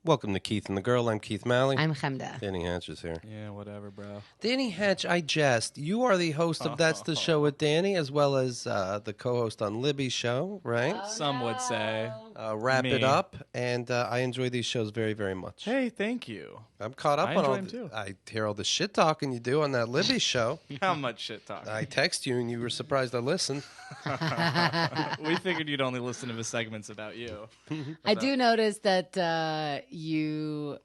Welcome to Keith and the Girl. I'm Keith Malley. I'm Chemda. Danny Hatch is here. Yeah, whatever, bro. Danny Hatch, I jest. You are the host of That's the Show with Danny, as well as the co-host on Libby's show, right? Some would say. Wrap Me. it up, and I enjoy these shows very, very much. Hey, thank you. I'm caught up I on enjoy all. them too. I hear all the shit talking you do on that Libby show. How much shit talk? I text you, and you were surprised I listened. We figured you'd only listen to the segments about you. I do notice that you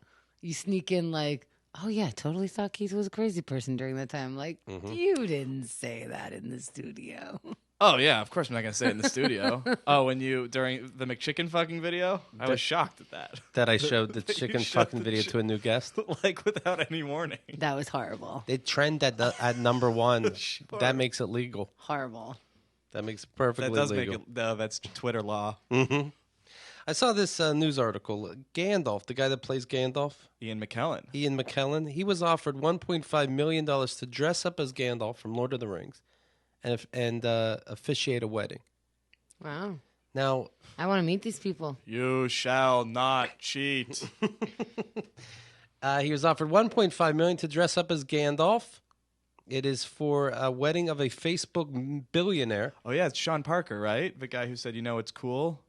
sneak in like, oh yeah, totally thought Keith was a crazy person during that time. Like, you didn't say that in the studio. Oh, yeah, of course I'm not going to say it in the studio. Oh, when you, during the McChicken fucking video? I was shocked at that. That I showed the That you chicken showed fucking the video to a new guest. Like, without any warning. That was horrible. They trend at number one. Sure. That makes it legal. Horrible. That makes it perfectly That does legal. make it, no, that's Twitter law. I saw this news article. Gandalf, the guy that plays Gandalf, Ian McKellen. Ian McKellen, he was offered $1.5 million to dress up as Gandalf from Lord of the Rings and officiate a wedding. Wow. Now, I want to meet these people. You shall not cheat. he was offered $1.5 million to dress up as Gandalf. It is for a wedding of a Facebook billionaire. Oh, yeah, it's Sean Parker, right? The guy who said, you know, it's cool.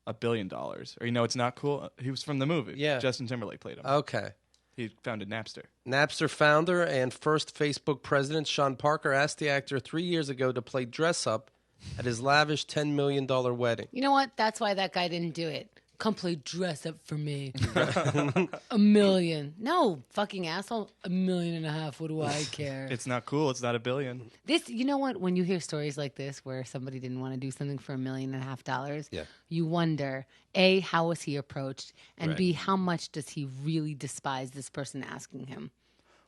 $1 billion. Or, you know, it's not cool. He was from the movie. Yeah. Justin Timberlake played him. Okay. He founded Napster. Napster founder and first Facebook president Sean Parker asked the actor 3 years ago to play dress up at his lavish $10 million wedding. You know what? That's why that guy didn't do it. Come play dress up for me. $1 million. No, fucking asshole. $1.5 million. What do I care? It's not cool. It's not $1 billion. This, you know what? When you hear stories like this, where somebody didn't want to do something for $1.5 million, Yeah. you wonder: A, how was he approached, and Right. B, how much does he really despise this person asking him?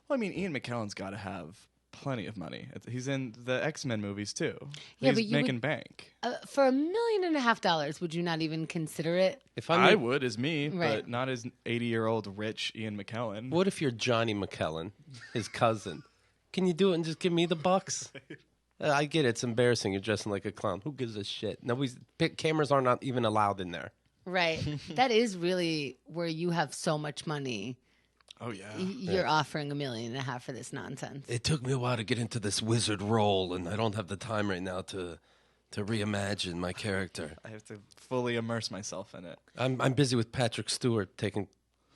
Well, I mean, Ian McKellen's got to have plenty of money. He's in the X-Men movies, too. Yeah, He's but you making would- bank. For $1.5 million, would you not even consider it? If I would as me, Right. but not as 80-year-old rich Ian McKellen. What if you're Johnny McKellen, his cousin? Can you do it and just give me the bucks? I get it. It's embarrassing. You're dressing like a clown. Who gives a shit? Cameras are not even allowed in there. Right. That is really where you have so much money. Oh, yeah. You're offering $1.5 million for this nonsense. It took me a while to get into this wizard role, and I don't have the time right now to reimagine my character. I have to fully immerse myself in it. I'm busy with Patrick Stewart taking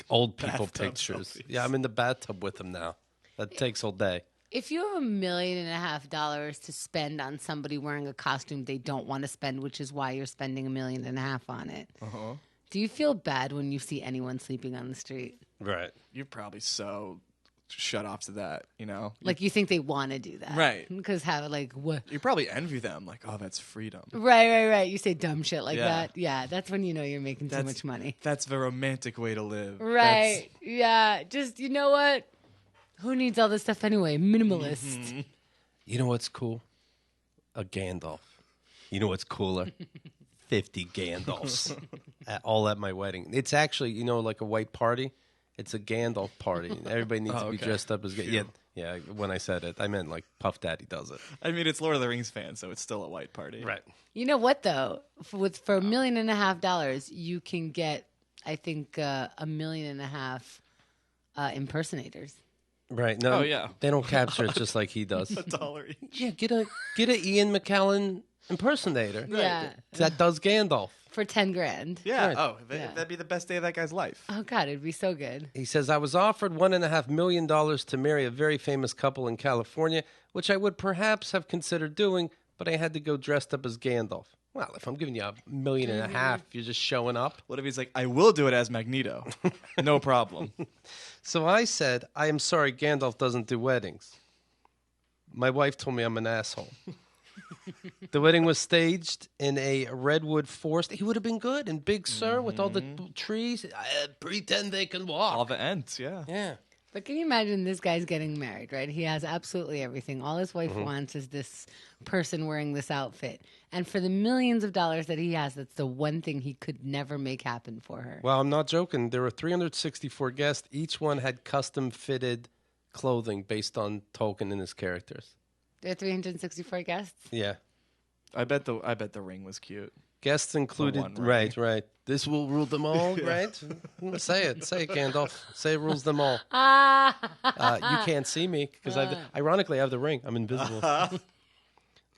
old people Bathtub pictures. selfies. Yeah, I'm in the bathtub with him now. That takes all day. If you have $1.5 million to spend on somebody wearing a costume they don't want to spend, which is why you're spending $1.5 million on it, do you feel bad when you see anyone sleeping on the street? Right. You're probably so shut off to that, you know? Like you think they want to do that, Right. Because how like what? You probably envy them, like, oh, that's freedom. Right. You say dumb shit like Yeah. that. Yeah, that's when you know you're making too That's- much money. That's the romantic way to live. Right. Yeah. Just you know what? Who needs all this stuff anyway? Minimalist. You know what's cool? A Gandalf. You know what's cooler? 50 Gandalfs. All at my wedding. It's actually, like a white party. It's a Gandalf party. Everybody needs to be okay. dressed up as Yeah, when I said it, I meant like Puff Daddy does it. I mean, it's Lord of the Rings fans, so it's still a white party. Right. You know what though? For $1.5 million, you can get, I think, $1.5 million impersonators. Right. No, Oh, yeah. They don't capture it just like he does. $1 each. Yeah, get a Ian McKellen impersonator. Yeah, That does Gandalf. for $10,000. Yeah. Right. Oh, Yeah. that'd be the best day of that guy's life. Oh God, it'd be so good. He says, I was offered $1.5 million to marry a very famous couple in California, which I would perhaps have considered doing, but I had to go dressed up as Gandalf. Well, if I'm giving you $1.5 million, you're just showing up. What if he's like, I will do it as Magneto? No problem. So I said, I am sorry, Gandalf doesn't do weddings. My wife told me I'm an asshole. The wedding was staged in a redwood forest. He would have been good in Big Sur with all the trees. Pretend they can walk. All the ends, yeah. Yeah. But can you imagine this guy's getting married, right? He has absolutely everything. All his wife wants is this person wearing this outfit. And for the millions of dollars that he has, that's the one thing he could never make happen for her. Well, I'm not joking. There were 364 guests. Each one had custom fitted clothing based on Tolkien and his characters. There are 364 guests. Yeah. I bet the ring was cute. Guests included, one ring. right. This will rule them all, right? Say it, Gandalf. Say it rules them all. You can't see me because ironically I have the ring. I'm invisible.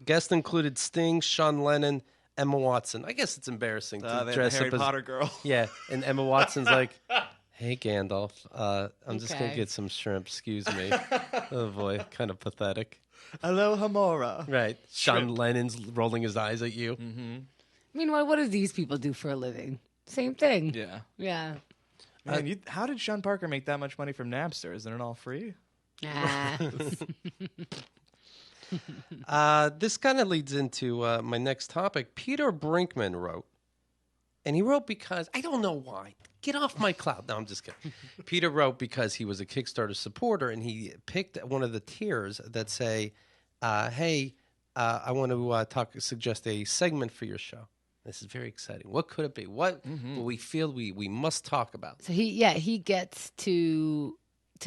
Guests included Sting, Sean Lennon, Emma Watson. I guess it's embarrassing to The dress Harry up as Potter girl. yeah, and Emma Watson's like, "Hey Gandalf, I'm just gonna Okay. get some shrimp. Excuse me." Oh boy, kind of pathetic. Hello, Hamora. Right. Sean Lennon's rolling his eyes at you. Meanwhile, what do these people do for a living? Same thing. Yeah. Yeah. Man, how did Sean Parker make that much money from Napster? Isn't it all free? This kind of leads into my next topic. Peter Brinkman wrote, and he wrote because I don't know why. Get off my cloud. No, I'm just kidding. Peter wrote because he was a Kickstarter supporter, and he picked one of the tiers that say, "Hey, I want to suggest a segment for your show." This is very exciting. What could it be? What will we feel we must talk about? So he gets to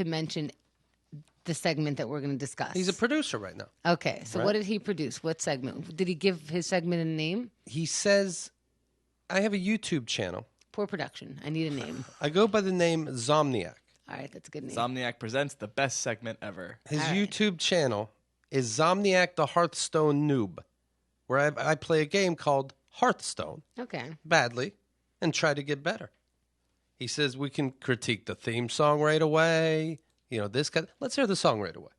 mention the segment that we're going to discuss. He's a producer right now. Okay, so what did he produce? What segment? Did he give his segment a name? He says, "I have a YouTube channel. Poor production. I need a name. I go by the name Zomniac. All right, that's a good name. Somniac presents the best segment ever. His All right. YouTube channel is Zomniac the Hearthstone Noob, where I play a game called Hearthstone Okay. badly and try to get better. He says we can critique the theme song right away. You know, this guy. Let's hear the song right away.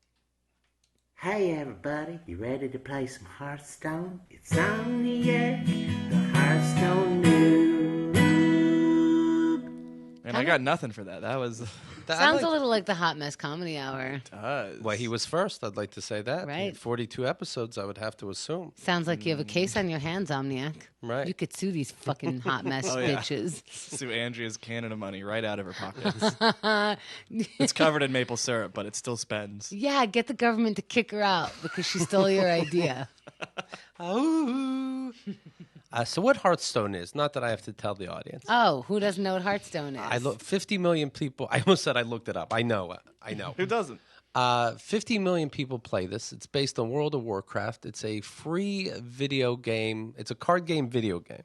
Hey everybody, you ready to play some Hearthstone? It's Zomniac, the Hearthstone Noob. And I got nothing for that. That was Sounds a little like the Hot Mess Comedy Hour. does. Well, he was first. I'd like to say that. Right. 42 episodes, I would have to assume. Sounds like you have a case on your hands, Omniac. Right. You could sue these fucking hot mess Oh, yeah. bitches. Sue Andrea's cannon of money right out of her pockets. It's covered in maple syrup, but it still spends. Yeah, get the government to kick her out because she stole your idea. Oh. So what Hearthstone is, not that I have to tell the audience. Oh, who doesn't know what Hearthstone is? I 50 million people. I almost said I looked it up. I know. Who doesn't? 50 million people play this. It's based on World of Warcraft. It's a free video game. It's a card game video game.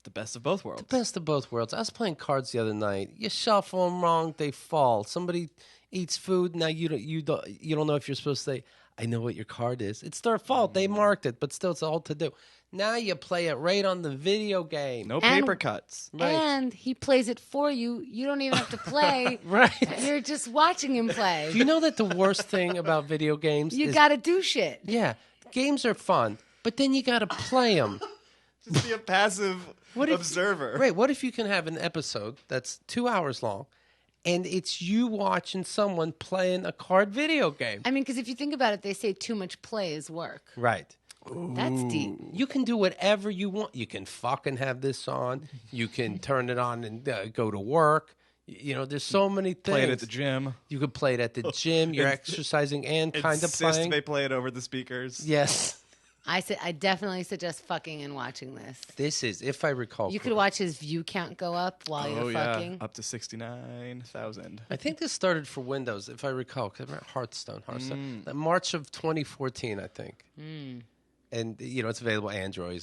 The best of both worlds. Best of both worlds. I was playing cards the other night. You shuffle them wrong, they fall. Somebody eats food. Now you don't know if you're supposed to say, "I know what your card is." It's their fault. They marked it, but still, it's all to do. Now you play it right on the video game. No And- paper cuts. Right. And he plays it for you. You don't even have to play. Right. You're just watching him play. Do you know that the worst thing about video games You is got to do shit. yeah, games are fun, but then you got to play them. Just be a passive observer. Right. What if you can have an episode that's 2 hours long and it's you watching someone playing a card video game? I mean, because if you think about it, they say too much play is work. Right. That's deep. You can do whatever you want. You can fucking have this on. You can turn it on and go to work. You know, there's so many things. Play it at the gym. You could play it at the gym. You're exercising and kind of Insist playing. they play it over the speakers. Yes. I definitely suggest fucking and watching this. This is, if I recall You could correctly. watch his view count go up while Oh, you're yeah. fucking. Up to 69,000. I think this started for Windows, if I recall, because Hearthstone. March of 2014, I think. And, you know, it's available Android,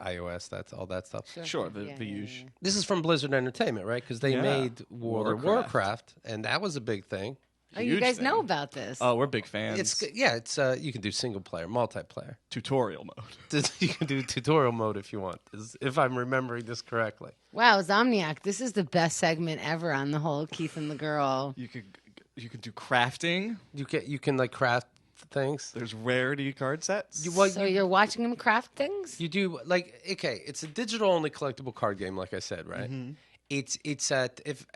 iOS, that's all that stuff. Sure, the Yeah, usual. This is from Blizzard Entertainment, right? Because they Yeah. made World of Warcraft, and that was a big thing. Oh, you Huge guys thing. know about this. Oh, we're big fans. It's you can do single player, multiplayer. tutorial mode. You can do tutorial mode if you want, if I'm remembering this correctly. Wow, Zomniac, this is the best segment ever on the whole Keith and the Girl. You could do crafting. You can like craft things. There's rarity card sets. So you're watching him craft things? You do like it's a digital only collectible card game, like I said, right? It's at if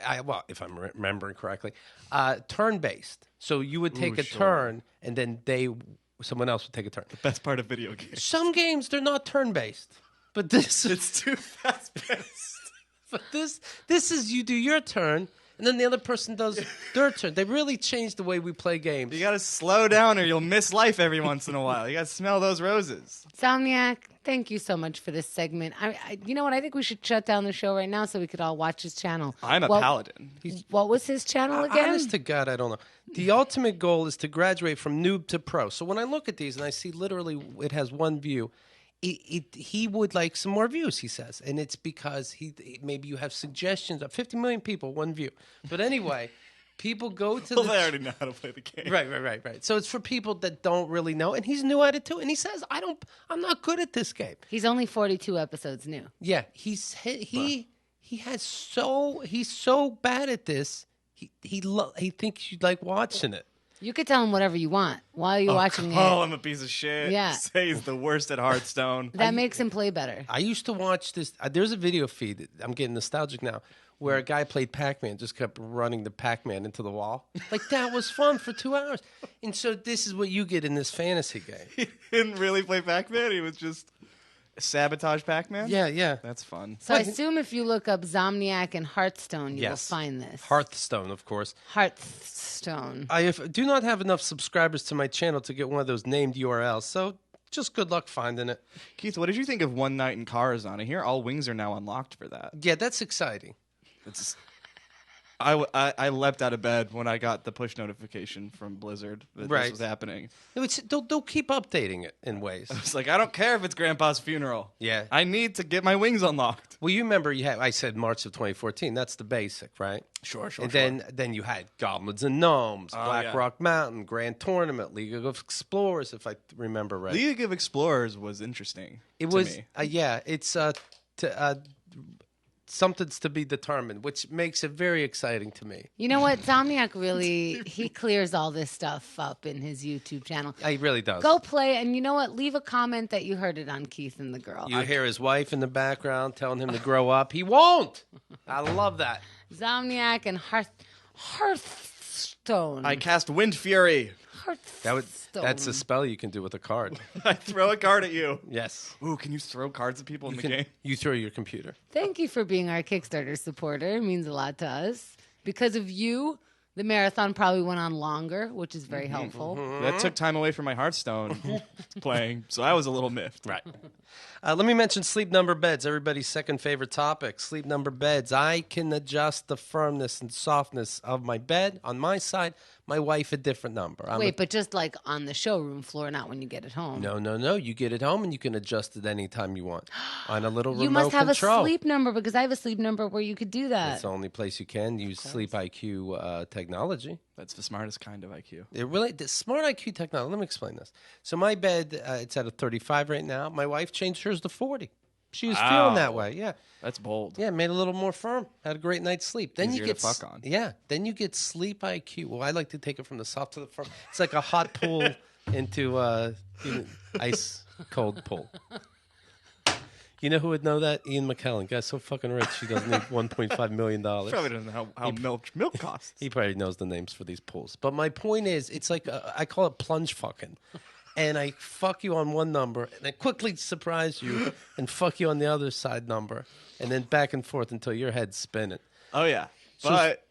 I'm remembering correctly, turn based. So you would take a sure. turn, and then someone else would take a turn. Best part of video games. Some games they're not turn based, but this It's too fast paced. but this is you do your turn, and then the other person does their turn. They really changed the way we play games. You gotta slow down or you'll miss life every once in a while. You gotta smell those roses. Zomniac, thank you so much for this segment. You know what? I think we should shut down the show right now so we could all watch his channel. I'm a paladin. What was his channel again? Honest to God, I don't know. The ultimate goal is to graduate from noob to pro. So when I look at these and I see literally it has one view, he would like some more views, he says. And it's because maybe you have suggestions of 50 million people, one view. But anyway, people go to Well, they already know how to play the game. Right. So it's for people that don't really know. And he's new at it too. And he says, I'm not good at this game. He's only 42 episodes new. Yeah, he's so bad at this. He thinks you'd like watching it. You could tell him whatever you want while you're watching it. Oh, I'm a piece of shit. Yeah. Say he's the worst at Hearthstone. That makes him play better. I used to watch this. There's a video feed. I'm getting nostalgic now, where a guy played Pac-Man, just kept running the Pac-Man into the wall. Like that was fun for 2 hours. And so this is what you get in this fantasy game. He didn't really play Pac-Man. He was just sabotage Pac-Man. Yeah. That's fun. So I assume if you look up Zomniac and Hearthstone, you will Yes. find this. Hearthstone, of course. Hearthstone. I do not have enough subscribers to my channel to get one of those named URLs, so just good luck finding it. Keith, what did you think of One Night in Karazhan? I hear all wings are now unlocked for that. Yeah, that's exciting. It's, I leapt out of bed when I got the push notification from Blizzard that Right. this was happening. No, they'll keep updating it in ways. It's like, I don't care if it's Grandpa's funeral. Yeah. I need to get my wings unlocked. Well, you remember I said March of 2014. That's the basic, right? Sure. And then you had Goblins and Gnomes, Black yeah. Rock Mountain, Grand Tournament, League of Explorers, if I remember right. League of Explorers was interesting. It to was, me. it's something's to be determined, which makes it very exciting to me. You know what? Zomniac really, he clears all this stuff up in his YouTube channel. He really does. Go play, and you know what? Leave a comment that you heard it on Keith and the Girl. You hear his wife in the background telling him to grow up. He won't. I love that. Zomniac and Hearthstone. I cast Wind Fury. Hearthstone. That's a spell you can do with a card. I throw a card at you. Yes. Ooh, can you throw cards at people in the game? You throw your computer. Thank you for being our Kickstarter supporter. It means a lot to us. Because of you, the marathon probably went on longer, which is very helpful. That took time away from my Hearthstone playing, so I was a little miffed. Right. Let me mention sleep number beds, everybody's second favorite topic. Sleep number beds. I can adjust the firmness and softness of my bed on my side. My wife, a different number. Wait, but just like on the showroom floor, not when you get it home. No. You get it home and you can adjust it anytime you want on a little remote You must have control. a sleep number because I have a sleep number where you could do that. That's the only place you can use Sleep IQ technology. That's the smartest kind of IQ. The smart IQ technology. Let me explain this. So my bed, it's at a 35 right now. My wife changed hers to 40. She was feeling that way. Yeah. That's bold. Yeah, made it a little more firm. Had a great night's sleep. Then Easier you to get fuck on. Yeah. Then you get Sleep IQ. Well, I like to take it from the soft to the firm. It's like a hot pool into ice cold pool. You know who would know that? Ian McKellen. Guy's so fucking rich, he doesn't need $1.5 million. Probably doesn't know how milk costs. He probably knows the names for these pools. But my point is, it's like, I call it plunge fucking. And I fuck you on one number, and I quickly surprise you and fuck you on the other side number, and then back and forth until your head's spinning. Oh, yeah. But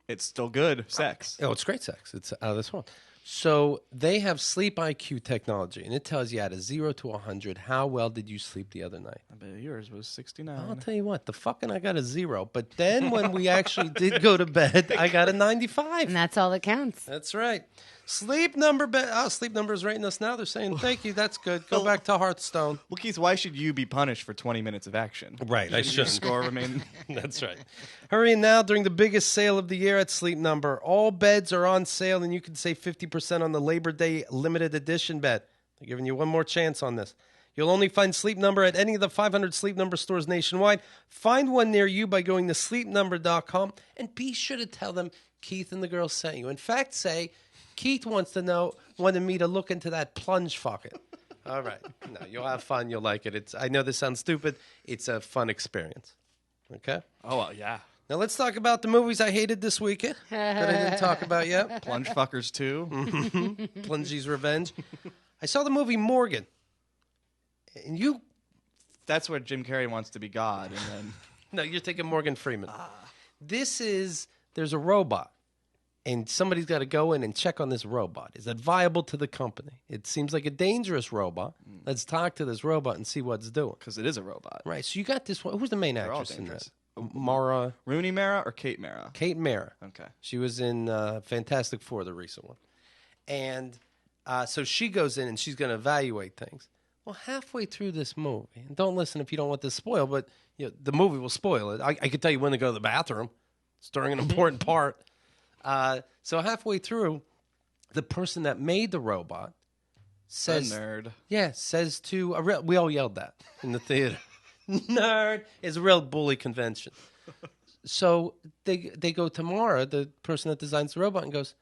it's still good sex. Oh, it's great sex. It's out of this world. So they have Sleep IQ technology, and it tells you out of 0 to 100, how well did you sleep the other night? I bet yours was 69. I'll tell you what, I got a 0. But then when we actually did go to bed, I got a 95. And that's all that counts. That's right. Sleep number bed. Oh, Sleep Number is rating us now. They're saying, thank you. That's good. Go back to Hearthstone. Well, Keith, why should you be punished for 20 minutes of action? Right, I Shouldn't your shouldn't. score remain? That's right. Hurry now during the biggest sale of the year at Sleep Number. All beds are on sale, and you can save 50% on the Labor Day limited edition bed. They're giving you one more chance on this. You'll only find Sleep Number at any of the 500 Sleep Number stores nationwide. Find one near you by going to sleepnumber.com, and be sure to tell them Keith and the girls sent you. In fact, say, Keith wanted me to look into that plunge fucking. All right. No, you'll have fun. You'll like it. I know this sounds stupid. It's a fun experience. Okay? Oh, well, yeah. Now let's talk about the movies I hated this weekend that I didn't talk about yet. Plunge fuckers, too. Plungy's Revenge. I saw the movie Morgan. And you... That's where Jim Carrey wants to be God. And then No, you're thinking Morgan Freeman. There's a robot. And somebody's got to go in and check on this robot. Is it viable to the company? It seems like a dangerous robot. Let's talk to this robot and see what it's doing. because it is a robot. Right. So you got this one. Who's the main all actress in dangerous. that? Mara. Rooney Mara or Kate Mara? Kate Mara. Okay. She was in Fantastic Four, the recent one. And so she goes in and she's going to evaluate things. Well, halfway through this movie, and don't listen if you don't want this spoil, but the movie will spoil it. I could tell you when to go to the bathroom. It's during an important part. So halfway through, the person that made the robot says, nerd. Yeah, says to a real. We all yelled that in the theater. Nerd is a real bully convention. So they go to Mara, the person that designs the robot, and goes,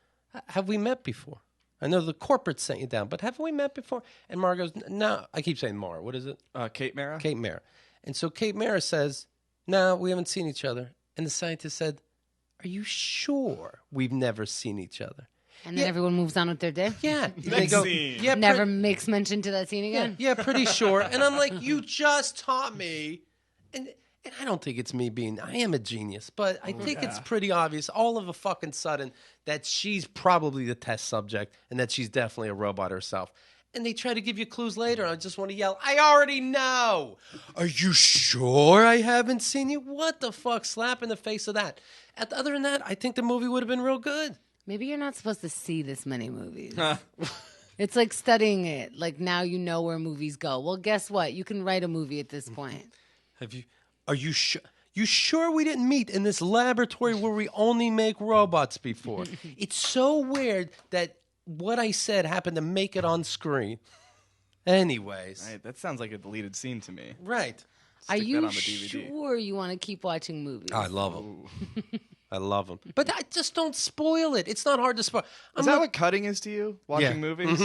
"Have we met before? I know the corporate sent you down, but haven't we met before?" And Mara goes, "No." I keep saying Mara. What is it? Kate Mara? Kate Mara. And so Kate Mara says, "No, we haven't seen each other." And the scientist said, "Are you sure we've never seen each other?" And then everyone moves on with their day. Yeah. Next scene. Yeah, Never makes mention to that scene again. yeah, pretty sure. And I'm like, you just taught me. And I don't think it's me I am a genius, but I think it's pretty obvious all of a fucking sudden that she's probably the test subject and that she's definitely a robot herself. And they try to give you clues later. And I just want to yell, I already know. Are you sure I haven't seen you? What the fuck? Slap in the face of that. Other than that, I think the movie would have been real good. Maybe you're not supposed to see this many movies. It's like studying it. Like now you know where movies go. Well, guess what? You can write a movie at this point. Are you sure? You sure we didn't meet in this laboratory where we only make robots before? It's so weird that what I said happened to make it on screen. Anyways. Right, that sounds like a deleted scene to me. Right. Are Stick that you on the DVD. sure you want to keep watching movies? I love them. I love them. But I just don't spoil it. It's not hard to spoil. Is that what cutting is to you? Watching movies?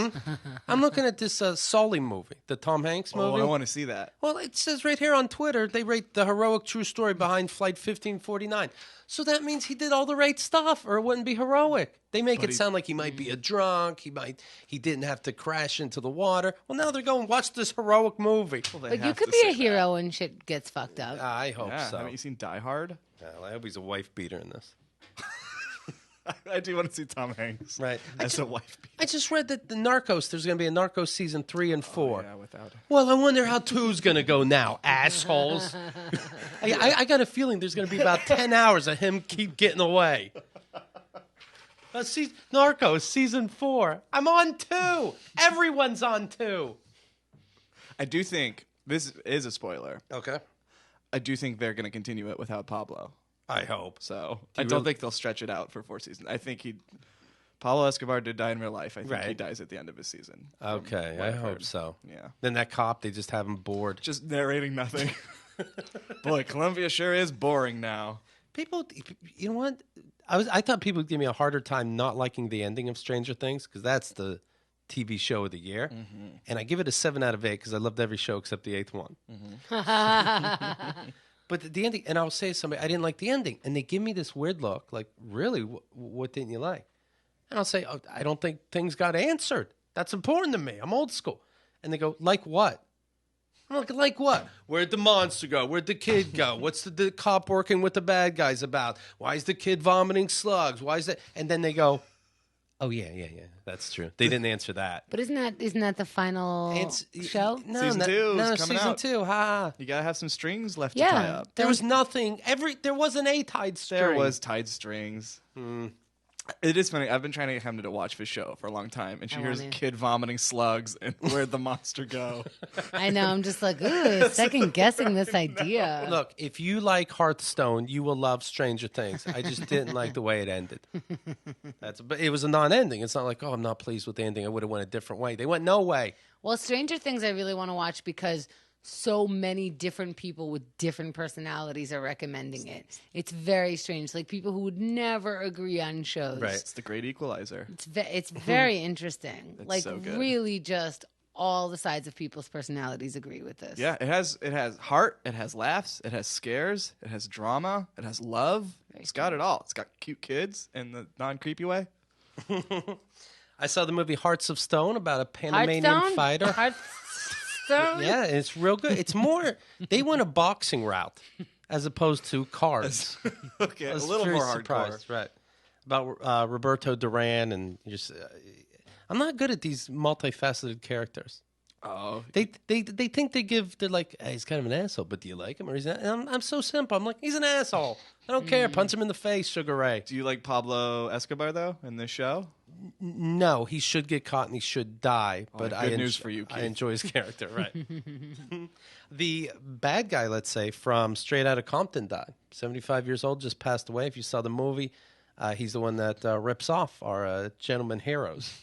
I'm looking at this Sully movie, the Tom Hanks movie. Oh, I want to see that. Well, it says right here on Twitter, they rate the heroic true story behind Flight 1549. So that means he did all the right stuff, or it wouldn't be heroic. They make it sound like he might be a drunk. He didn't have to crash into the water. Well, now they're going, watch this heroic movie. Well, they But you have could to be say a hero and shit gets fucked up. I hope that. Yeah, so. haven't you seen Die Hard? Well, I hope he's a wife beater in this. I do want to see Tom Hanks. Right. As a wife beater. I just read that the Narcos, there's going to be a Narcos season 3 and 4. Yeah, without it. Well, I wonder how 2's going to go now, assholes. I got a feeling there's going to be about 10 hours of him keep getting away. Narcos season 4. I'm on 2. Everyone's on 2. I do think, this is a spoiler, Okay. I do think they're going to continue it without Pablo. I hope. So I don't think they'll stretch it out for 4 seasons. I think Pablo Escobar did die in real life. I think he Right. dies at the end of his season. Okay, I hope so. Yeah. Then that cop, they just have him bored. Just narrating nothing. Boy, Colombia sure is boring now. People, you know what? I thought people would give me a harder time not liking the ending of Stranger Things because that's the TV show of the year, and I give it a 7 out of 8 because I loved every show except the 8th one. But the ending, and I'll say to somebody, I didn't like the ending, and they give me this weird look, like, really, what didn't you like? And I'll say, I don't think things got answered. That's important to me. I'm old school. And they go, like what? I'm like what? Where'd the monster go? Where'd the kid go? What's the cop working with the bad guys about? Why is the kid vomiting slugs? Why is that? And then they go, oh, yeah, that's true. They didn't answer that. But isn't that the final show? No, Season 2 is coming season out. 2. Ha. You gotta have some strings left Yeah. to tie up. There was nothing. There wasn't a tied string. There was tied strings. It is funny. I've been trying to get Hemna to watch this show for a long time, and she hears a wanna. kid vomiting slugs and where'd the monster go? I know. I'm just like, ooh, second guessing this idea. Look, if you like Hearthstone, you will love Stranger Things. I just didn't like the way it ended. But it was a non-ending. It's not like, oh, I'm not pleased with the ending. I would have went a different way. They went no way. Well, Stranger Things I really want to watch because so many different people with different personalities are recommending it. It's very strange. Like people who would never agree on shows. Right. It's the great equalizer. It's very interesting. Like so good. really just all the sides of people's personalities agree with this. Yeah, it has heart, it has laughs, it has scares, it has drama, it has love. It's got it all. It's got cute kids in the non-creepy way. I saw the movie Hearts of Stone about a Panamanian Hearthstone? fighter. Hearthstone? Yeah, it's real good. It's more, they went a boxing route as opposed to cards. Okay, I a was little very more hardcore. surprised, right? About Roberto Duran and just, I'm not good at these multifaceted characters. Oh, They think they're like, hey, he's kind of an asshole, but do you like him? Or he's not? And I'm so simple. I'm like, he's an asshole. I don't care. Punch him in the face, Sugar Ray. do you like Pablo Escobar though in this show? No, he should get caught and he should die. But good news for you, I Keith. enjoy his character, right? The bad guy, let's say, from Straight Outta Compton died. 75 years old, just passed away. If you saw the movie, he's the one that rips off our gentleman heroes.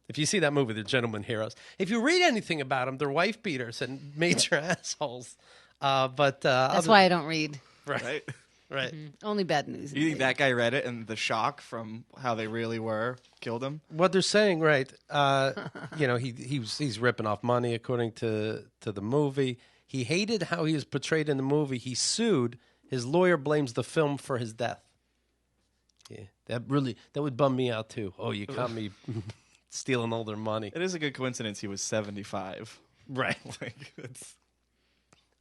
If you see that movie, they're gentleman heroes. If you read anything about them, they're wife beaters and major assholes. That's why I don't read. Right? Right. Only bad news. You think that guy read it and the shock from how they really were killed him? What they're saying, right? He's ripping off money according to the movie. He hated how he was portrayed in the movie. He sued. His lawyer blames the film for his death. Yeah, that would bum me out too. Oh, you caught me stealing all their money. It is a good coincidence he was 75. Right. Like, it's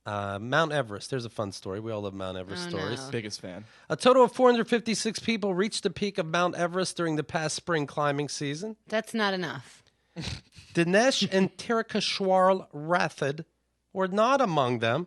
Mount Everest. There's a fun story. We all love Mount Everest stories. no. biggest fan. A total of 456 people reached the peak of Mount Everest during the past spring climbing season. That's not enough. Dinesh and Tirukeshwar Rathod were not among them.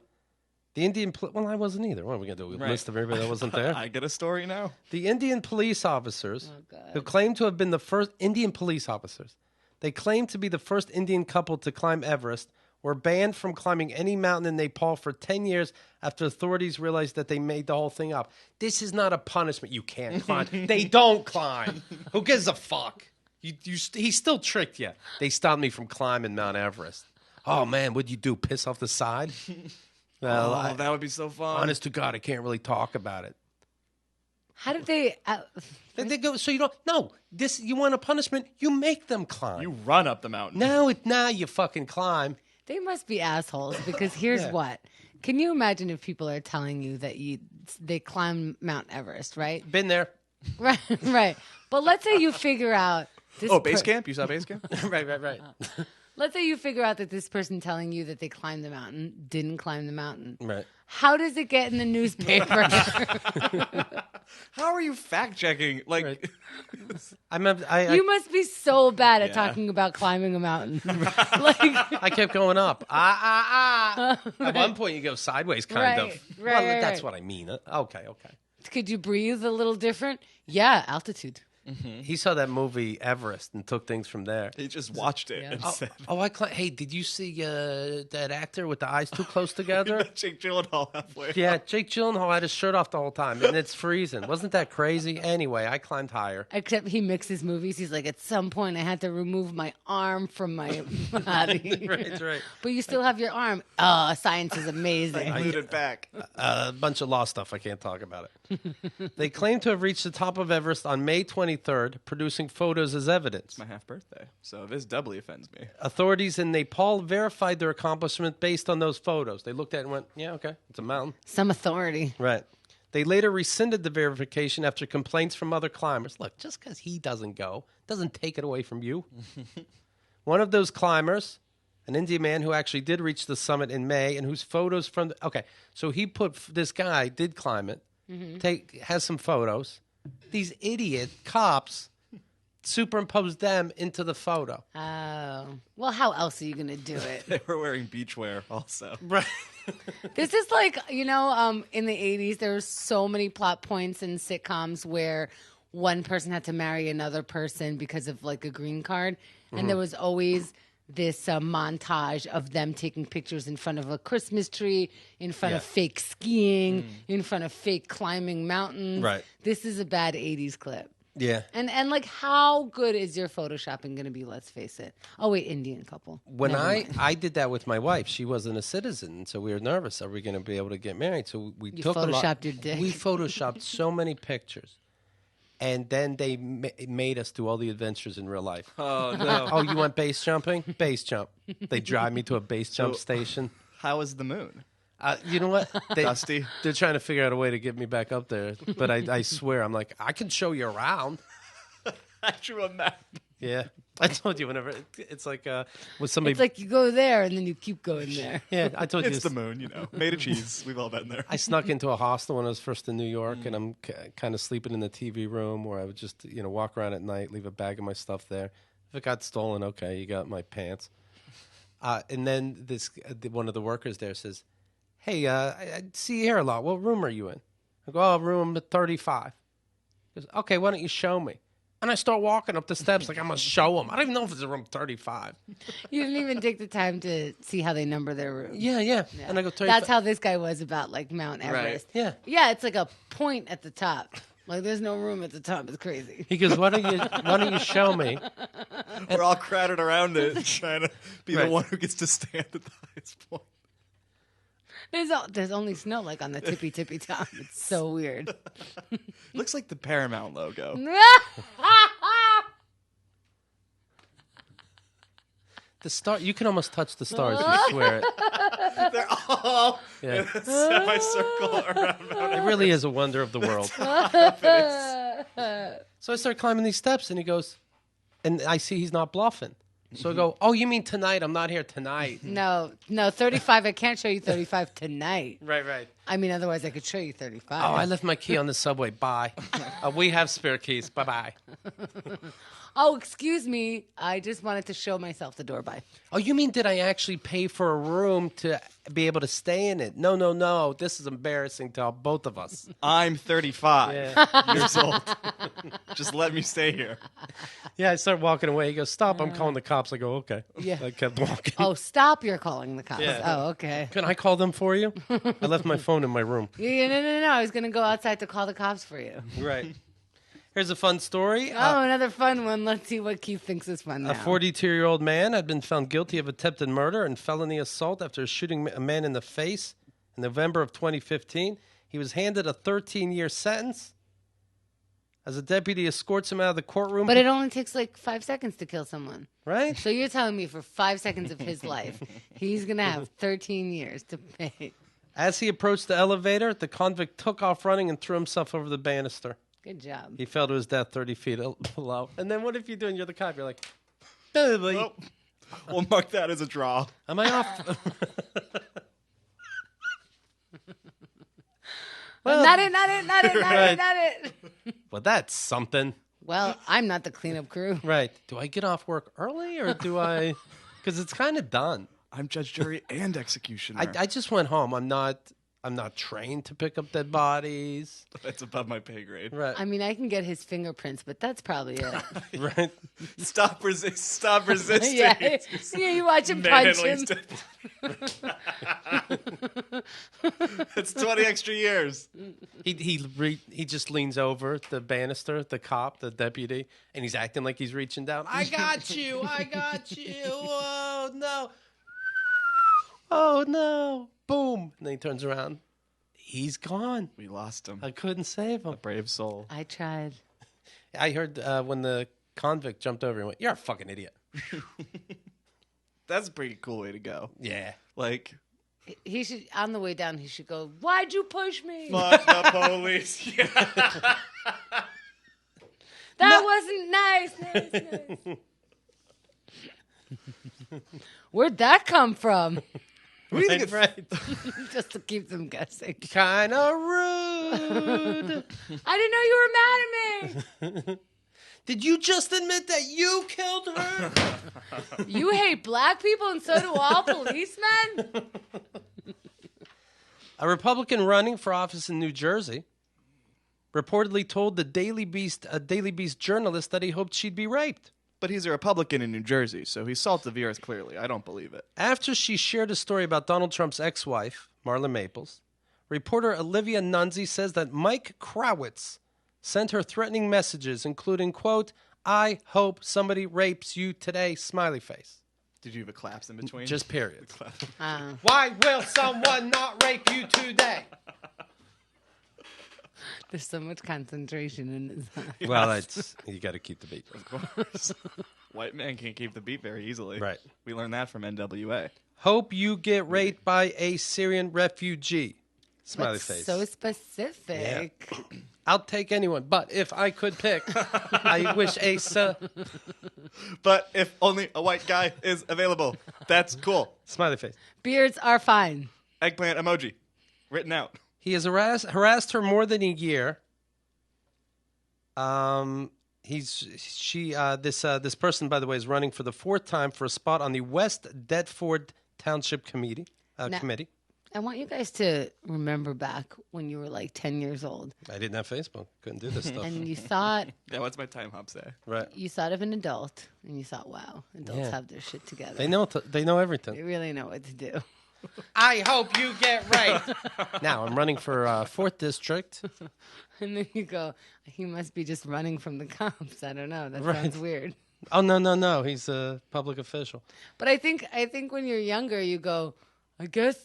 The Indian... well, I wasn't either. What are we going to do? A Right. list of everybody that wasn't there? I get a story now. The Indian police officers, Oh, God. who claimed to have been the first Indian police officers, they claimed to be the first Indian couple to climb Everest, were banned from climbing any mountain in Nepal for 10 years after authorities realized that they made the whole thing up. This is not a punishment. You can't climb. They don't climb. Who gives a fuck? He still tricked you. They stopped me from climbing Mount Everest. Oh, man, what'd you do? Piss off the side? Well, That would be so fun. honest to God, I can't really talk about it. How did they? They go, so you don't, no, you want a punishment? You make them climb. You run up the mountain. Now you fucking climb. They must be assholes because here's Yeah. what. Can you imagine if people are telling you that they climb Mount Everest, right? Been there. Right, right. But let's say you figure out this. Base camp? You saw base camp? right. Let's say you figure out that this person telling you that they climbed the mountain didn't climb the mountain. Right. How does it get in the newspaper? How are you fact checking? Like, Right. I You must be so bad at Yeah. talking about climbing a mountain. Like, I kept going up. At one point, you go sideways, kind of. Right, Well, right, that's right. what I mean. Okay. could you breathe a little different? Yeah, altitude. He saw that movie Everest and took things from there. he just watched it Yeah. and Oh, said, hey, did you see that actor with the eyes too close together? Jake Gyllenhaal halfway. Yeah, Jake Gyllenhaal had his shirt off the whole time, and it's freezing. Wasn't that crazy? Anyway, I climbed higher. Except he mixes movies. He's like, at some point, I had to remove my arm from my body. Right. But you still have your arm. Oh, science is amazing. Glued it back. A bunch of law stuff. I can't talk about it. They claim to have reached the top of Everest on May 23rd, producing photos as evidence. My half birthday, so this doubly offends me. Authorities in Nepal verified their accomplishment based on those photos. They looked at it and went, yeah, okay, it's a mountain. Some authority. Right. They later rescinded the verification after complaints from other climbers. Look, just because he doesn't go doesn't take it away from you. One of those climbers, an Indian man who actually did reach the summit in May and whose photos from okay, so he put this guy did climb it, has some photos. These idiot cops superimposed them into the photo. Oh. Well, how else are you going to do it? They were wearing beachwear also. Right. This is like, in the 80s, there were so many plot points in sitcoms where one person had to marry another person because of like a green card. And there was always this montage of them taking pictures in front of a Christmas tree, in front of fake skiing, in front of fake climbing mountains. Right. This is a bad 80s clip. Yeah. And like, how good is your photoshopping going to be? Let's face it. Oh wait, Indian couple. When Never mind. I did that with my wife, she wasn't a citizen, so we were nervous. Are we going to be able to get married? So we You took a lot. photoshopped your dick. We photoshopped so many pictures, and then they made us do all the adventures in real life. Oh no! Oh, you want base jumping? Base jump. They drive me to a base jump station. How is the moon? You know what? Dusty. They're trying to figure out a way to get me back up there, but I swear, I'm like, I can show you around. I drew a map. Yeah, I told you whenever it's like with somebody. It's like you go there and then you keep going there. Yeah, I told you It's this. the moon, made of cheese. We've all been there. I snuck into a hostel when I was first in New York, and I'm kind of sleeping in the TV room where I would just, walk around at night, leave a bag of my stuff there. If it got stolen, okay, you got my pants. And then one of the workers there says, "Hey, I see you here a lot. What room are you in?" I go, "Oh, room 35." He goes, "Okay, why don't you show me?" And I start walking up the steps like I'm going to show him. I don't even know if it's a room 35. You didn't even take the time to see how they number their rooms. Yeah. And I go 35. That's how this guy was about like Mount Everest. Yeah. Yeah, it's like a point at the top. Like there's no room at the top. It's crazy. He goes, why don't you show me? We're all crowded around it, trying to be Right. the one who gets to stand at the highest point. There's only snow like on the tippy top. It's so weird. Looks like the Paramount logo. The star, you can almost touch the stars. You swear it. They're all Yeah. in a semicircle around Mount It really is a wonder of the world. So I start climbing these steps, and he goes, and I see he's not bluffing. So I go, oh, you mean tonight? I'm not here tonight. No, 35. I can't show you 35 tonight. Right. I mean, otherwise I could show you 35. Oh, I left my key on the subway. Bye. We have spare keys. Bye-bye. Oh, excuse me. I just wanted to show myself the door. Bye. Oh, you mean did I actually pay for a room to be able to stay in it? No. This is embarrassing to both of us. I'm 35 Yeah. years old. Just let me stay here. Yeah, I start walking away. He goes, stop. I'm calling the cops. I go, okay. Yeah. I kept walking. Oh, stop. You're calling the cops. Yeah. Oh, okay. Can I call them for you? I left my phone in my room. Yeah, no. I was going to go outside to call the cops for you. Right. Here's a fun story. Oh, another fun one. Let's see what Keith thinks is fun now. A 42-year-old man had been found guilty of attempted murder and felony assault after shooting a man in the face in November of 2015. He was handed a 13-year sentence as a deputy escorts him out of the courtroom. But it only takes like 5 seconds to kill someone. Right? So you're telling me for 5 seconds of his life, he's going to have 13 years to pay. As he approached the elevator, the convict took off running and threw himself over the banister. Good job. He fell to his death 30 feet below. And then what if you're doing, you're the cop, you're like, "Baby, Oh, we'll mark that as a draw. am I off? Well, Not it. well, that's something. Well, I'm not the cleanup crew. Right. Do I get off work early or do I? Because it's kind of done. I'm judge, jury, and executioner. I just went home. I'm not trained to pick up dead bodies. That's above my pay grade. Right. I mean, I can get his fingerprints, but that's probably it. Right. Stop resisting. yeah, you watch him punch Manly him. step. It's 20 extra years. He just leans over the banister, the cop, the deputy, and he's acting like he's reaching down. I got you. Oh no. Oh no. Boom. And then he turns around. He's gone. We lost him. I couldn't save him. Brave soul. I tried. I heard when the convict jumped over and went, "You're a fucking idiot." That's a pretty cool way to go. Yeah. Like, He should, on the way down, he should go, "Why'd you push me? fuck the police. Yeah. That wasn't nice. Where'd that come from?" What do you think Right. Just to keep them guessing. Kind of rude. I didn't know you were mad at me. Did you just admit that you killed her? You hate black people and so do all policemen? A Republican running for office in New Jersey reportedly told the Daily Beast, a Daily Beast journalist, that he hoped she'd be raped. But he's a Republican in New Jersey, so he's salt of the earth, clearly. I don't believe it. After she shared a story about Donald Trump's ex-wife, Marla Maples, reporter Olivia Nunzi says that Mike Krawitz sent her threatening messages, including, quote, "I hope somebody rapes you today," smiley face. Did you have a claps in between? Just period. Uh, Why will someone not rape you today? there's so much concentration in his eyes. Well, it's you got to keep the beat. Of course. White man can't keep the beat very easily. Right. We learned that from NWA. Hope you get raped by a Syrian refugee. Smiley That's face. so specific. I'll take anyone, but if I could pick, I wish a But if only a white guy is available, that's cool. smiley face. Beards are fine. Eggplant emoji. Written out. He has harassed her more than a year. This person, by the way, is running for the fourth time for a spot on the West Deptford Township Committee. Now- Committee. I want you guys to remember back when you were like 10 years old I didn't have Facebook. Couldn't do this stuff. and you thought Yeah, what's my time hop say? Right. of an adult and you thought, wow, adults Yeah. have their shit together. They know. They know everything. They really know what to do. I hope you get right. Now I'm running for 4th district. And then you go, he must be just running from the cops. I don't know. That Right. sounds weird. Oh no! He's a public official. But I think when you're younger, you go, I guess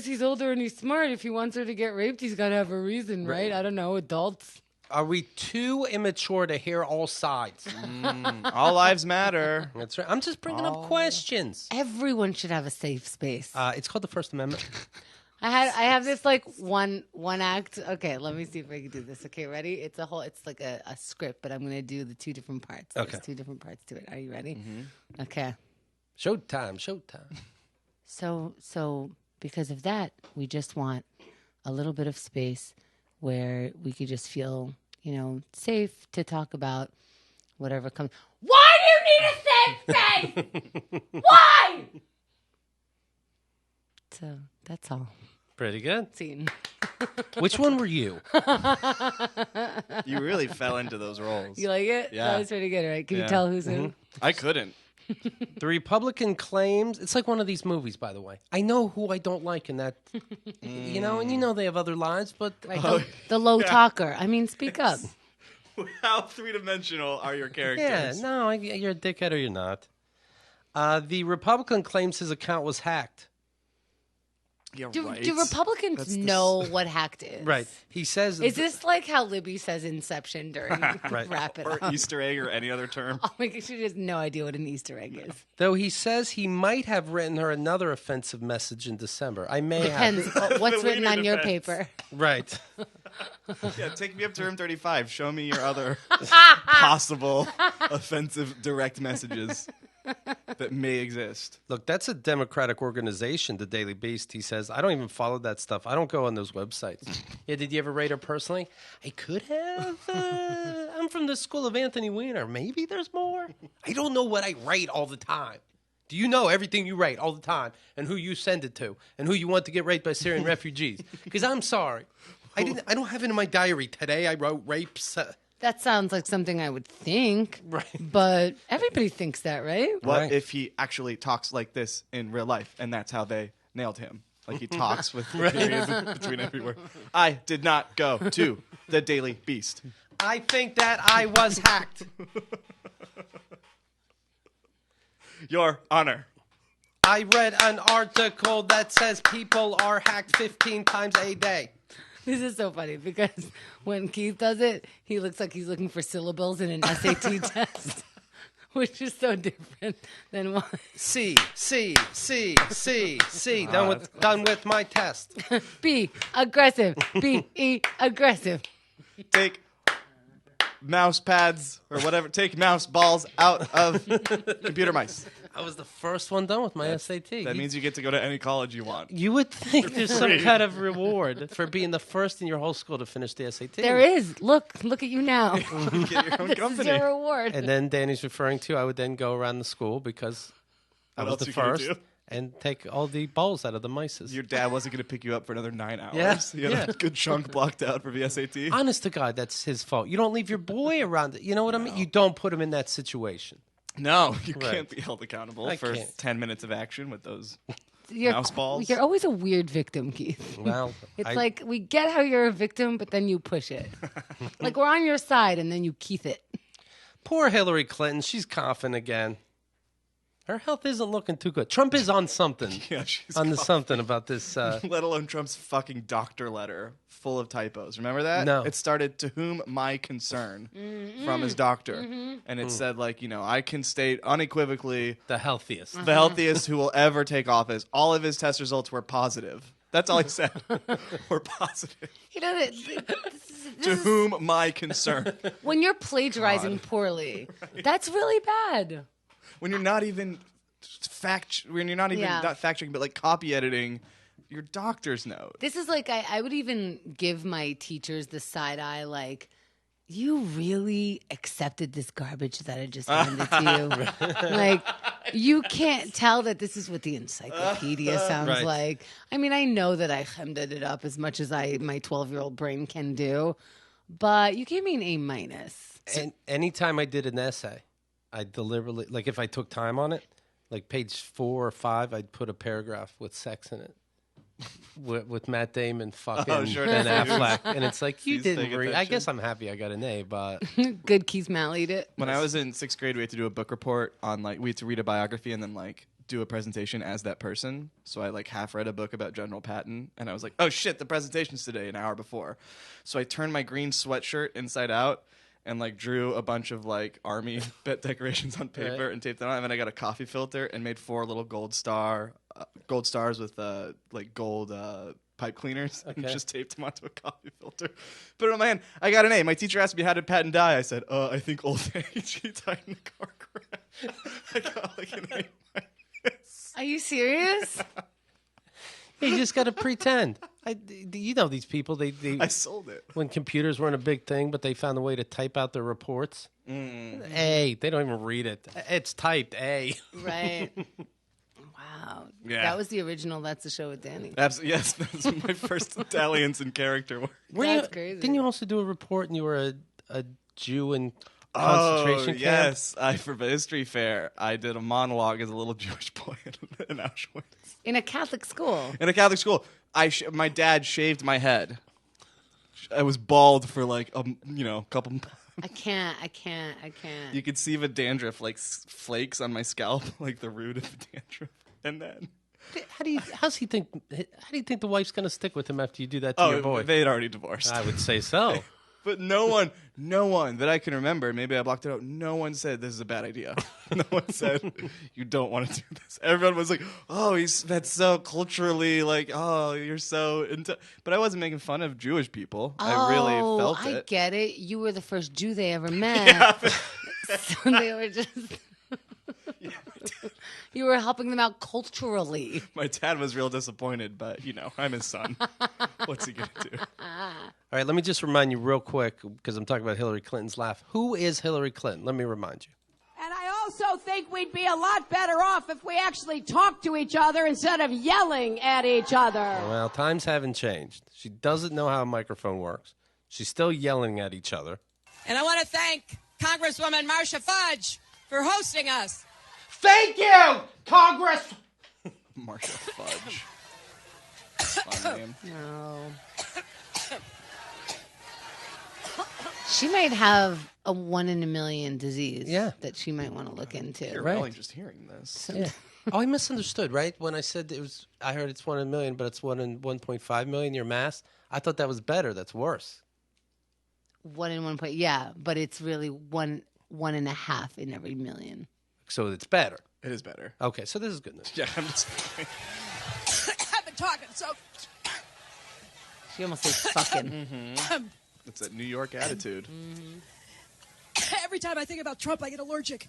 he's older and he's smart. If he wants her to get raped, he's got to have a reason, right? I don't know. Adults. Are we too immature to hear all sides? All lives matter. That's right. I'm just bringing up questions. Everyone should have a safe space. It's called the First Amendment. I have this like one act. Okay, let me see if I can do this. Okay, ready? It's like a script, but I'm going to do the 2 different parts. Okay. There's 2 different parts to it. Are you ready? Okay. Showtime. So because of that, we just want a little bit of space where we could just feel, safe to talk about whatever comes. Why do you need a safe space? Why? So that's all. Pretty good. Scene. Which one were you? You really fell into those roles. You like it? Yeah. That was pretty good, right? Can you Yeah. tell who's who? I couldn't. The Republican claims it's like one of these movies, by the way. I know who I don't like in that, and they have other lives, but Right, the low talker. I mean, speak up. How three-dimensional are your yeah, characters? no, you're a dickhead or you're not. The Republican claims his account was hacked. Yeah, Do right. Republicans That's the know what hacked is? Right. He says Is this like how Libby says Inception during Right. Wrap It Or Up? Easter egg or any other term. Oh my gosh, she has no idea what an Easter egg is. though he says he might have written her another offensive message in December. I may have. Depends. What's The written wiener on your defense. paper? Right. Yeah, take me up to room 35. Show me your other possible offensive direct messages that may exist. Look, that's a Democratic organization, the Daily Beast. He says, I don't even follow that stuff. I don't go on those websites. Yeah, did you ever rate her personally? I could have. I'm from the school of Anthony Weiner. Maybe there's more. I don't know what I write all the time. Do you know everything you write all the time and who you send it to and who you want to get raped by Syrian refugees? Because I'm sorry. I don't have it in my diary. Today I wrote rapes. That sounds like something I would think. Right. But everybody thinks that, right? What Right. if he actually talks like this in real life and that's how they nailed him? Like he talks with periods between every word. I did not go to the Daily Beast. I think that I was hacked. Your Honor. I read an article that says people are hacked 15 times a day. This is so funny because when Keith does it, he looks like he's looking for syllables in an SAT test, which is so different than what. C. Done with my test. B, aggressive. B-E, aggressive. Take mouse pads or whatever. Take mouse balls out of computer mice. I was the first one done with my SAT. That means you get to go to any college you want. You would think there's some kind of reward for being the first in your whole school to finish the SAT. There is. Look at you now. Get your own This is company. your reward. And then Danny's referring to, I would then go around the school because I What was else the you gonna first do? and take all the balls out of the mices. Your dad wasn't going to pick you up for another 9 hours. Yeah, You had a good chunk blocked out for the SAT. Honest to God, that's his fault. You don't leave your boy around. You know what I mean? You don't put him in that situation. No, you Right. can't be held accountable I for can't. 10 minutes of action with those. You're, mouse balls. You're always a weird victim, Keith. Well, It's like we get how you're a victim, but then you push it. Like we're on your side, and then you Keith it. poor Hillary Clinton. She's coughing again. Her health isn't looking too good. Trump is on something. Yeah, she's on coughing. something about this. Let alone Trump's fucking doctor letter full of typos. Remember that? No. It started "to whom my concern" from his doctor, and it said I can state unequivocally the healthiest. the healthiest who will ever take office. All of his test results were positive. That's all he said. Were positive. You know that To whom my concern. when you're plagiarizing poorly, that's really bad. When you're not even Yeah. not fact checking, but like copy editing your doctor's note. This is like I would even give my teachers the side eye, like, you really accepted this garbage that I just handed to you. Like, You can't tell that this is what the encyclopedia sounds Right. like. I mean, I know that I hemmed it up as much as my 12-year-old brain can do, but you gave me an A-. And anytime I did an essay, I deliberately, like if I took time on it, like page 4 or 5, I'd put a paragraph with sex in it. With Matt Damon fucking sure Ben does. Affleck. And it's like, you He's didn't paying read. I attention. guess I'm happy I got an A, but Good Keith Mallied it. When I was in 6th grade, we had to do a book report on we had to read a biography and then do a presentation as that person. So I half read a book about General Patton, and I was like, oh shit, the presentation's today, an hour before. So I turned my green sweatshirt inside out and drew a bunch of army bit decorations on paper Right. and taped them on. And then I got a coffee filter and made 4 little gold stars with gold pipe cleaners and Okay. just taped them onto a coffee filter. Put it on my hand. I got an A. My teacher asked me, how did Patton die? I said, I think old age. He died in a car crash. I got an A. Are you serious? you just got to pretend. You know these people, they I sold it. when computers weren't a big thing, but they found a way to type out their reports. A. They don't even read it. It's typed A. Right. Wow. Yeah. That was the original That's the Show with Danny. Yes, that was my first Italians in character work. That's crazy. Didn't you also do a report and you were a Jew in concentration camp? Yes. For the history fair, I did a monologue as a little Jewish boy in Auschwitz. In a Catholic school. In a Catholic school, my dad shaved my head. I was bald for couple. I can't. You could see the dandruff flakes on my scalp, the root of the dandruff, and then. How do you think the wife's going to stick with him after you do that to your boy? They had already divorced. I would say so. But no one that I can remember, maybe I blocked it out, no one said this is a bad idea. No one said you don't want to do this. Everyone was like, oh, that's so culturally, oh, you're so into. But I wasn't making fun of Jewish people. I really felt I it. get it. You were the first Jew they ever met. So they were just. You were helping them out culturally. My dad was real disappointed, but, I'm his son. What's he going to do? All right, let me just remind you real quick, because I'm talking about Hillary Clinton's laugh. Who is Hillary Clinton? Let me remind you. And I also think we'd be a lot better off if we actually talked to each other instead of yelling at each other. Well, times haven't changed. She doesn't know how a microphone works. She's still yelling at each other. And I want to thank Congresswoman Marcia Fudge for hosting us. Thank you, Congress! Marcia Fudge. Fun name. No. She might have a 1 in a million disease that she might want to look into. You're Right. really just hearing this. Yeah. Oh, I misunderstood, right? When I said I heard it's 1 in a million, but it's 1 in 1.5 million, your mass. I thought that was better. That's worse. 1 in 1 point. Yeah, but it's really one and a half in every million. So it's better. It is better. Okay, so this is good news. Yeah, I'm just. I've been talking so. She almost says fucking. It's that New York attitude. Every time I think about Trump, I get allergic.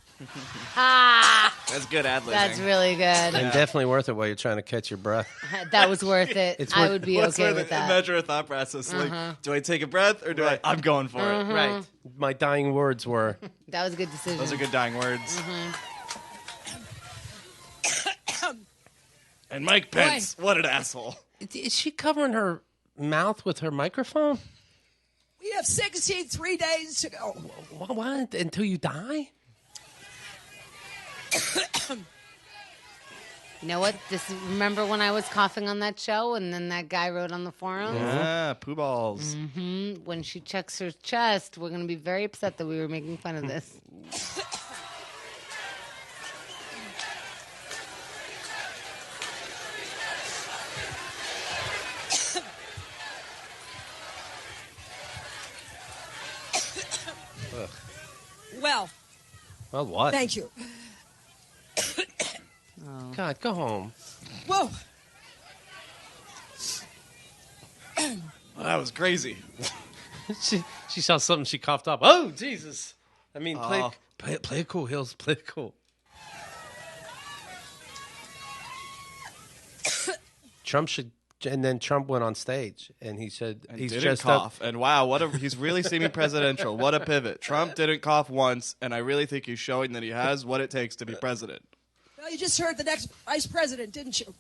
That's good ad-libbing. That's really good. And definitely worth it while you're trying to catch your breath. That was worth it. It's I worth- would be What's okay where with the that. measure of thought process? Do I take a breath or do I'm going for it. Right. My dying words were, That was a good decision. Those are good dying words. And Mike Pence, what an asshole. is she covering her mouth with her microphone? We have 63 days to go. What? Until you die? You know what? Remember when I was coughing on that show and then that guy wrote on the forum? Ah, poo balls. When she checks her chest, we're going to be very upset that we were making fun of this. Well, Well, what? thank you. God, go home. Whoa. Well, that was crazy. She saw something, she coughed up. Oh, Jesus. I mean, Oh. play it cool, Hills. Play it cool. Trump should, and then Trump went on stage and he said And he's didn't just cough. And wow, he's really semi-presidential. What a pivot. Trump didn't cough once, and I really think he's showing that he has what it takes to be president. Well, you just heard the next vice president, didn't you?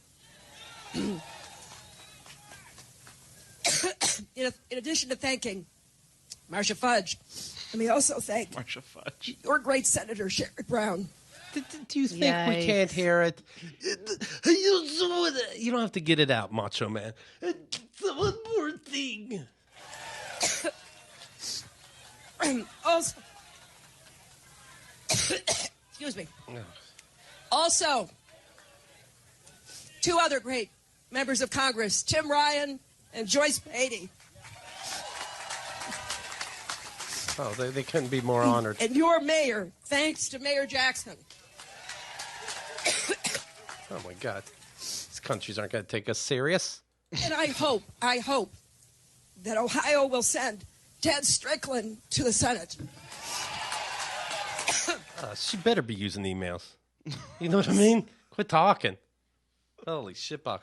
In addition to thanking Marcia Fudge, let me also thank Marcia Fudge. your great Senator Sherrod Brown. Do you think we can't hear it? You don't have to get it out, Macho Man. One more thing. Also, excuse me. Also, two other great members of Congress, Tim Ryan and Joyce Beatty. Oh, they couldn't be more honored. And your mayor, thanks to Mayor Jackson. Oh, my God. These countries aren't going to take us serious. And I hope that Ohio will send Ted Strickland to the Senate. She better be using emails. You know what I mean? Quit talking. Holy shitbox.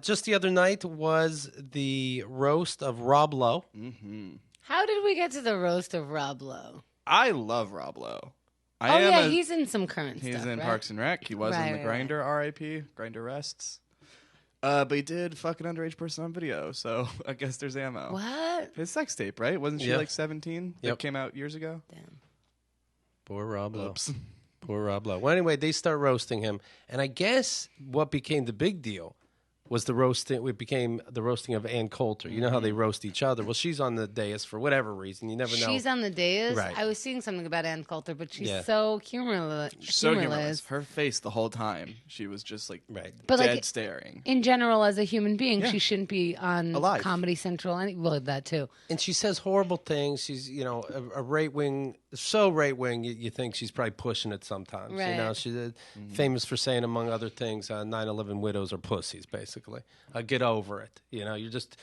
Just the other night was the roast of Rob Lowe. How did we get to the roast of Rob Lowe? I love Rob Lowe. He's in some current stuff. He's in right? Parks and Rec. He was in the Grinder, R.I.P. Grinder rests. But he did fuck an underage person on video, so I guess there's ammo. What? His sex tape, right? Wasn't she Yep. like 17? Yep. That came out years ago? Damn. Poor Rob Lowe. Oops. Poor Rob Lowe. Well, anyway, they start roasting him. And I guess what became the big deal was the roasting. It became the roasting of Ann Coulter. You know how they roast each other. Well, she's on the dais for whatever reason. You never know. She's on the dais. Right. I was seeing something about Ann Coulter, but she's Yeah. so humorless. So humorless. Her face the whole time. She was just like But, dead like, staring. In general, as a human being, she shouldn't be on Alive. Comedy Central. Well, that too. And she says horrible things. She's, a right wing, so right wing, you think she's probably pushing it sometimes. Right. You know, she's famous for saying, among other things, 9/11 widows are pussies, basically. Get over it. You know, you're just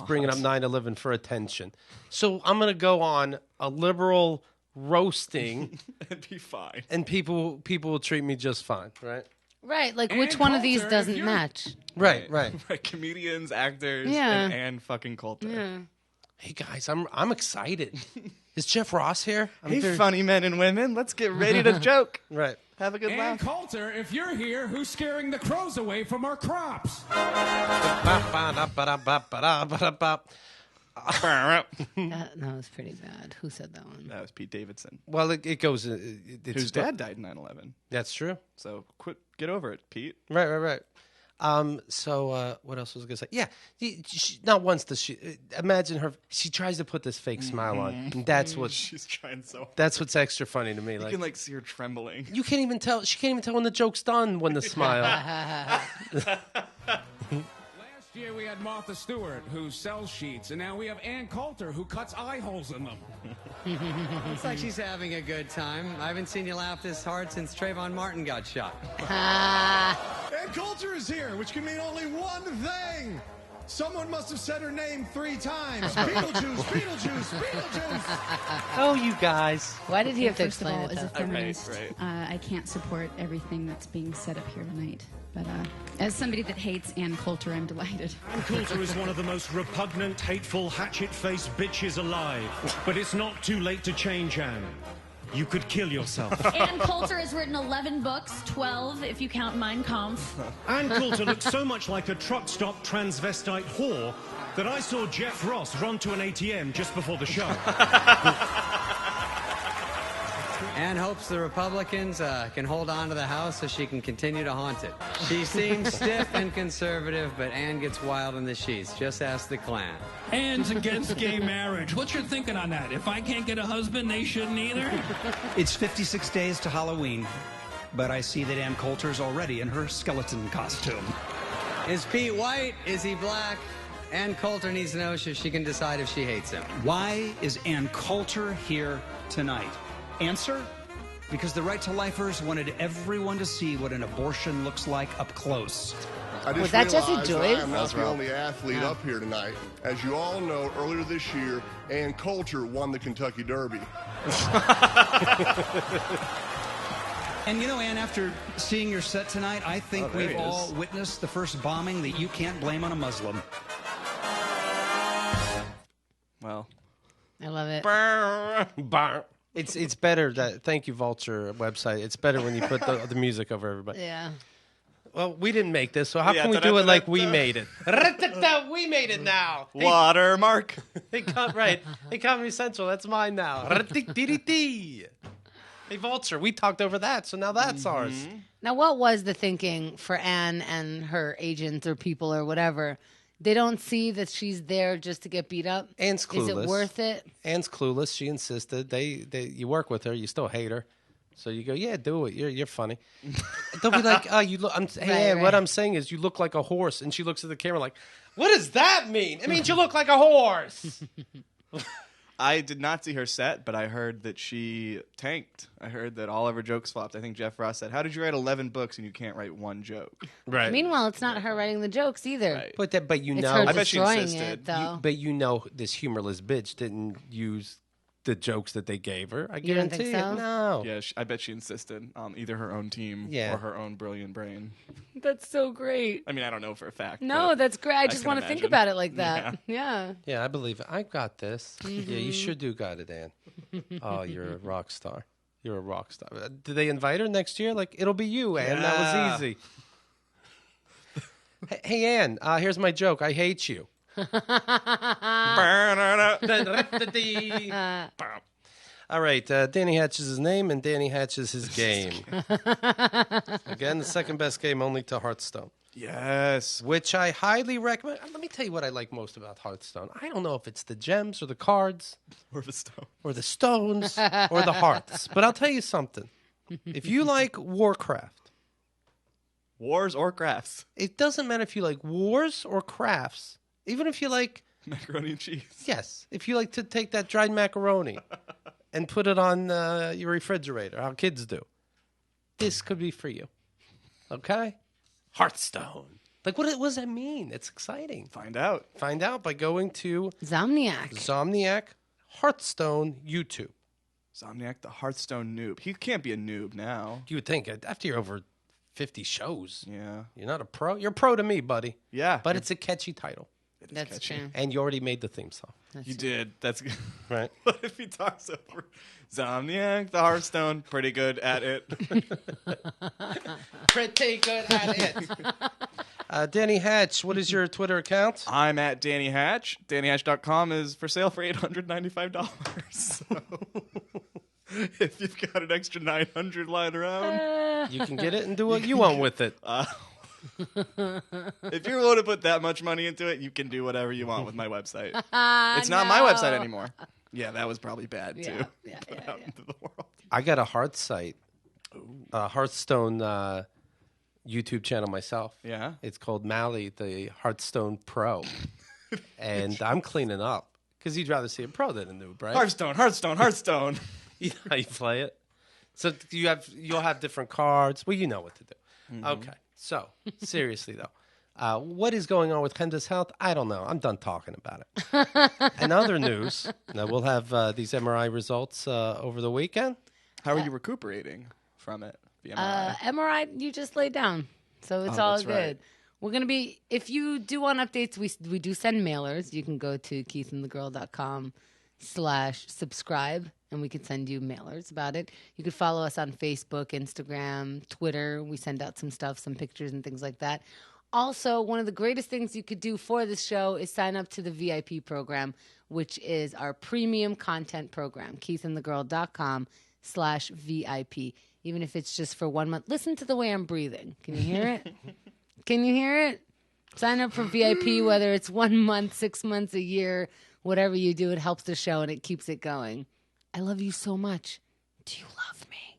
bringing up 9/11 for attention. So I'm going to go on a liberal roasting, It'd be fine. and people will treat me just fine, right? Right. Like, which one of these doesn't match? Right. Right. Comedians, actors, Yeah. and fucking Coulter. Yeah. Hey guys, I'm excited. Is Jeff Ross here? Hey, funny men and women, let's get ready to joke. Right. Have a good Ann laugh. Coulter, if you're here, who's scaring the crows away from our crops? That was pretty bad. Who said that one? That was Pete Davidson, Well, it goes. whose dad died in 9/11. That's true. So get over it, Pete. Right. So what else was I gonna say? Yeah, not once does she imagine her. She tries to put this fake smile on, and that's what She's trying so hard. that's what's extra funny to me. You can see her trembling. You can't even tell. She can't even tell when the joke's done when the smile. Last year we had Martha Stewart, who sells sheets, and now we have Ann Coulter, who cuts eye holes in them. Looks like she's having a good time. I haven't seen you laugh this hard since Trayvon Martin got shot. Ann Coulter is here, which can mean only one thing. Someone must have said her name 3 times. Beetlejuice, Beetlejuice, Beetlejuice. Oh, you guys. Why did he have to First of explain all, it? as a though? feminist, I can't support everything that's being said up here tonight. But as somebody that hates Ann Coulter, I'm delighted. Ann Coulter is one of the most repugnant, hateful, hatchet-faced bitches alive. But it's not too late to change, Ann. You could kill yourself. Ann Coulter has written 11 books, 12 if you count Mein Kampf. Ann Coulter looks so much like a truck stop transvestite whore that I saw Jeff Ross run to an ATM just before the show. Ann hopes the Republicans can hold on to the House so she can continue to haunt it. She seems stiff and conservative, but Ann gets wild in the sheets. Just ask the Klan. Ann's against gay marriage. What's your thinking on that? If I can't get a husband, they shouldn't either? It's 56 days to Halloween, but I see that Ann Coulter's already in her skeleton costume. Is Pete white? Is he black? Ann Coulter needs to know so she can decide if she hates him. Why is Ann Coulter here tonight? Answer? Because the Right to Lifers wanted everyone to see what an abortion looks like up close. I just Was that Jesse realized Joyce? I am not the only athlete up here tonight. As you all know, earlier this year, Ann Coulter won the Kentucky Derby. And Ann, after seeing your set tonight, I think there we've he is. all witnessed the first bombing that you can't blame on a Muslim. Well, I love it. Bar. It's better that. Thank you, Vulture website. It's better when you put the music over everybody. Yeah. Well, we didn't make this, so how Yeah, can we do it like we made it? We made it now. Watermark. Hey, right. Hey, Comedy Central, that's mine now. Hey, Vulture, we talked over that, so now that's ours. Now, what was the thinking for Anne and her agents or people or whatever? They don't see that she's there just to get beat up? Anne's clueless. Is it worth it? Anne's clueless. She insisted. You work with her. You still hate her. So you go, yeah, do it. You're funny. They'll be like, oh, you look. Hey, Anne, what I'm saying is you look like a horse. And she looks at the camera like, what does that mean? It means you look like a horse. I did not see her set, but I heard that she tanked. I heard that all of her jokes flopped. I think Jeff Ross said, how did you write 11 books and you can't write one joke? Right. Meanwhile, it's not her writing the jokes either. Right. But you It's know, her I bet she destroying insisted. it, though. but you know, this humorless bitch didn't use the jokes that they gave her. I You don't guarantee think so? it. No. Yeah, I bet she insisted on either her own team Yeah. or her own brilliant brain. That's so great. I mean, I don't know for a fact. No, but that's great. I just can want to think imagine. about it like that. Yeah. Yeah, I believe it. I got this. Yeah, you sure do got it, Ann. Oh, you're a rock star. You're a rock star. Did they invite her next year? Like, it'll be you, Ann. That was easy. Hey, Ann, here's my joke. I hate you. All right, Danny Hatch is his name, and Danny Hatch is his game. Again, the second best game only to Hearthstone. Yes. Which I highly recommend. Let me tell you what I like most about Hearthstone. I don't know if it's the gems or the cards. Or the stone. Or the stones. Or the hearts. But I'll tell you something. If you like Warcraft. Wars or crafts. It doesn't matter if you like wars or crafts. Even if you like... Macaroni and cheese. Yes. If you like to take that dried macaroni and put it on your refrigerator, how kids do. This could be for you. Okay? Hearthstone. Like, what does that mean? It's exciting. Find out. Find out by going to Zomniac Hearthstone YouTube. Zomniac, the Hearthstone noob. He can't be a noob now. You would think after you're over 50 shows. Yeah. You're not a pro. You're a pro to me, buddy. Yeah. But it's a catchy title. That's true. And you already made the theme song. You did. That's good. Right. What if he talks over Zomniac, the Hearthstone, pretty good at it. Pretty good at it. Danny Hatch, what is your Twitter account? I'm at Danny Hatch. DannyHatch.com is for sale for $895. So if you've got an extra 900 lying around, you can get it and do what you want with it. If you're willing to put that much money into it, you can do whatever you want with my website. It's not my website anymore. Yeah, that was probably bad too. Yeah. Into the world. I got a Hearth site, Hearthstone YouTube channel myself. Yeah. It's called Mally, the Hearthstone Pro. And I'm cleaning up because you'd rather see a pro than a noob, right? Hearthstone. You know how you play it. So you'll have different cards. Well, you know what to do. Mm-hmm. Okay. So, seriously, though, what is going on with Kenda's health? I don't know. I'm done talking about it. And other news, now we'll have these MRI results over the weekend. How are you recuperating from it? The MRI? MRI, you just laid down. So it's all that's good. right. We're going to be, if you do want updates, we do send mailers. You can go to keithandthegirl.com/subscribe. And we could send you mailers about it. You could follow us on Facebook, Instagram, Twitter. We send out some stuff, some pictures and things like that. Also, one of the greatest things you could do for this show is sign up to the VIP program, which is our premium content program, keithandthegirl.com/VIP. Even if it's just for 1 month. Listen to the way I'm breathing. Can you hear it? Can you hear it? Sign up for VIP, whether it's 1 month, 6 months, a year, whatever you do. It helps the show and it keeps it going. I love you so much. Do you love me?